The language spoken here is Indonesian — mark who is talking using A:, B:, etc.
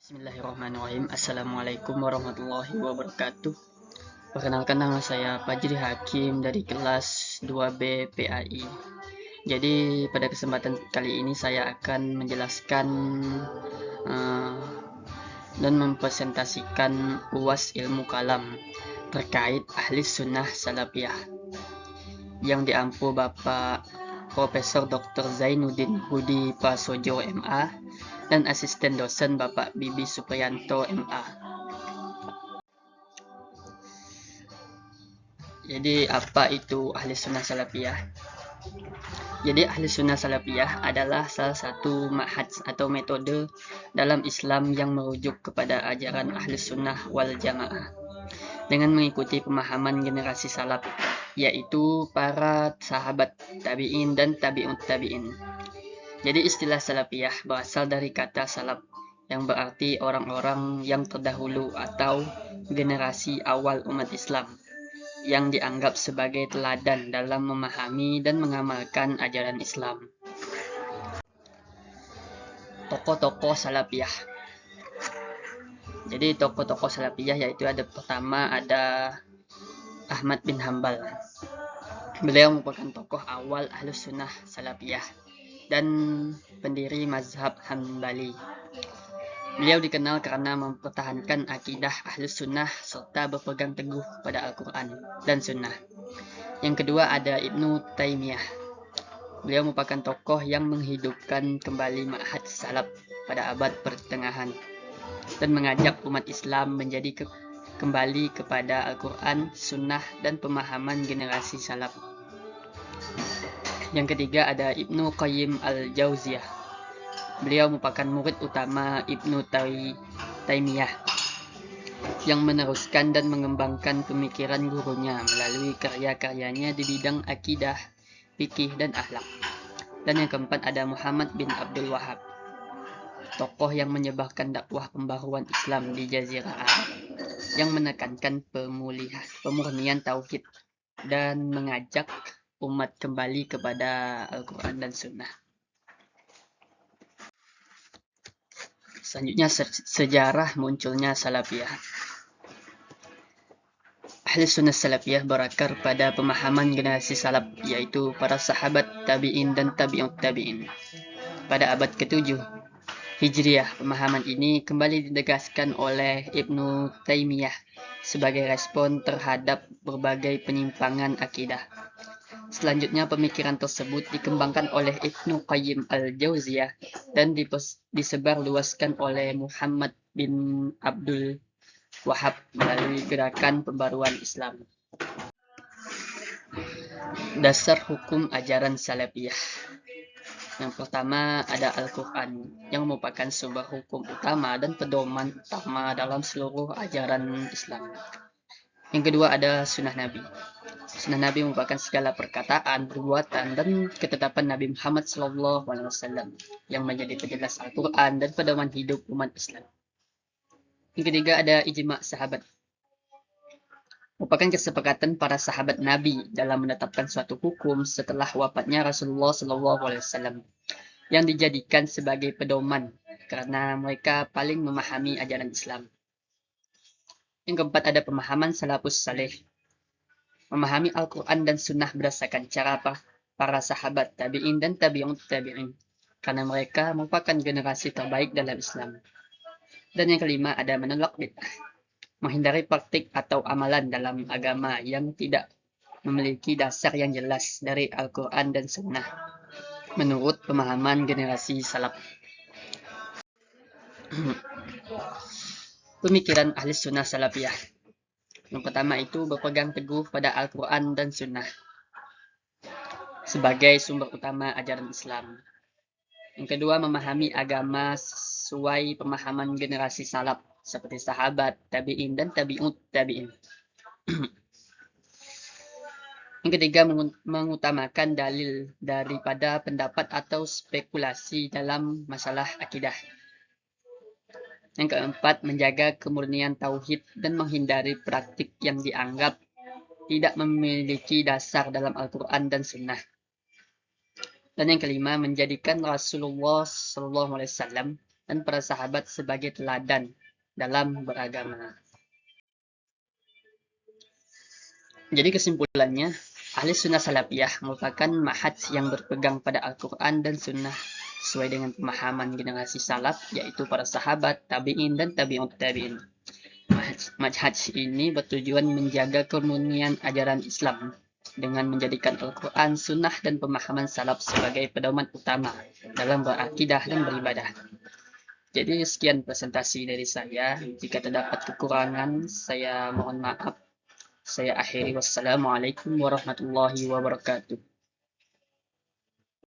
A: Bismillahirrahmanirrahim. Assalamualaikum warahmatullahi wabarakatuh. Perkenalkan, nama saya Fajri Hakim dari kelas 2B PAI. Jadi pada kesempatan kali ini saya akan menjelaskan uh, dan mempresentasikan UAS ilmu kalam terkait ahli sunnah salafiyah yang diampu Bapak Profesor Dr. Zainuddin Budi Prasojo MA dan asisten dosen Bapak Bibi Supriyanto MA. Jadi apa itu ahli sunnah salafiyah? Jadi ahli sunnah salafiyah adalah salah satu ma'had atau metode dalam Islam yang merujuk kepada ajaran ahli sunnah wal jamaah dengan mengikuti pemahaman generasi salaf, yaitu para sahabat tabi'in dan tabi'ut tabi'in. Jadi istilah salafiyah berasal dari kata salaf yang berarti orang-orang yang terdahulu atau generasi awal umat Islam yang dianggap sebagai teladan dalam memahami dan mengamalkan ajaran Islam. Tokoh-tokoh salafiyah. Jadi tokoh-tokoh salafiyah yaitu pertama ada Ahmad bin Hambal. Beliau merupakan tokoh awal Ahlus Sunnah Salafiyah dan pendiri mazhab Hambali. Beliau dikenal karena mempertahankan akidah Ahlus Sunnah serta berpegang teguh pada Al-Quran dan Sunnah. Yang kedua ada Ibnu Taimiyah. Beliau merupakan tokoh yang menghidupkan kembali ma'had salaf pada abad pertengahan dan mengajak umat Islam menjadi kembali kepada Al-Quran, Sunnah, dan pemahaman generasi salaf. Yang ketiga ada Ibnu Qayyim al-Jauziyah. Beliau merupakan murid utama Ibnu Taimiyah yang meneruskan dan mengembangkan pemikiran gurunya melalui karya-karyanya di bidang akidah, fikih, dan akhlak. Dan yang keempat ada Muhammad bin Abdul Wahab, tokoh yang menyebarkan dakwah pembaruan Islam di Jazirah Arab, yang menekankan pemurnian tauhid dan mengajak umat kembali kepada Al-Quran dan Sunnah. Selanjutnya sejarah munculnya Salafiyah. Ahli sunnah salafiyah berakar pada pemahaman generasi salaf, yaitu para sahabat tabi'in dan tabi'ut tabi'in. Pada abad ke-7 Hijriah, pemahaman ini kembali ditegaskan oleh Ibnu Taimiyah sebagai respon terhadap berbagai penyimpangan akidah. Selanjutnya pemikiran tersebut dikembangkan oleh Ibnu Qayyim al-Jauziyah dan disebarluaskan oleh Muhammad bin Abdul Wahab melalui gerakan pembaruan Islam. Dasar hukum ajaran salafiyah. Yang pertama ada Al-Quran, yang merupakan sebuah hukum utama dan pedoman utama dalam seluruh ajaran Islam. Yang kedua ada Sunnah Nabi. Sunnah Nabi merupakan segala perkataan, perbuatan, dan ketetapan Nabi Muhammad SAW yang menjadi penjelas Al-Quran dan pedoman hidup umat Islam. Yang ketiga ada ijma' sahabat. Merupakan kesepakatan para sahabat Nabi dalam menetapkan suatu hukum setelah wafatnya Rasulullah SAW yang dijadikan sebagai pedoman karena mereka paling memahami ajaran Islam. Yang keempat ada pemahaman salafus saleh. Memahami Al-Quran dan Sunnah berdasarkan cara para sahabat tabi'in dan tabi'ut tabi'in karena mereka merupakan generasi terbaik dalam Islam. Dan yang kelima ada menolak bid'ah. Menghindari praktik atau amalan dalam agama yang tidak memiliki dasar yang jelas dari Al-Quran dan Sunnah menurut pemahaman generasi salaf. Pemikiran ahli sunnah salafiyah. Yang pertama itu berpegang teguh pada Al-Quran dan Sunnah sebagai sumber utama ajaran Islam. Yang kedua, memahami agama sesuai pemahaman generasi salaf seperti sahabat, tabi'in, dan tabi'ut tabi'in. Yang ketiga, mengutamakan dalil daripada pendapat atau spekulasi dalam masalah akidah. Yang keempat, menjaga kemurnian tauhid dan menghindari praktik yang dianggap tidak memiliki dasar dalam Al-Quran dan Sunnah. Dan yang kelima, menjadikan Rasulullah SAW dan para sahabat sebagai teladan dalam beragama. Jadi kesimpulannya, ahli sunnah salafiyah merupakan mahad yang berpegang pada Al-Quran dan sunnah sesuai dengan pemahaman generasi salaf, yaitu para sahabat, tabi'in, dan tabi'ut tabi'in. Manhaj ini bertujuan menjaga kemurnian ajaran Islam dengan menjadikan Al-Quran, sunnah, dan pemahaman salaf sebagai pedoman utama dalam berakidah dan beribadah. Jadi sekian presentasi dari saya. Jika terdapat kekurangan, saya mohon maaf. Saya akhiri. Wassalamualaikum warahmatullahi wabarakatuh.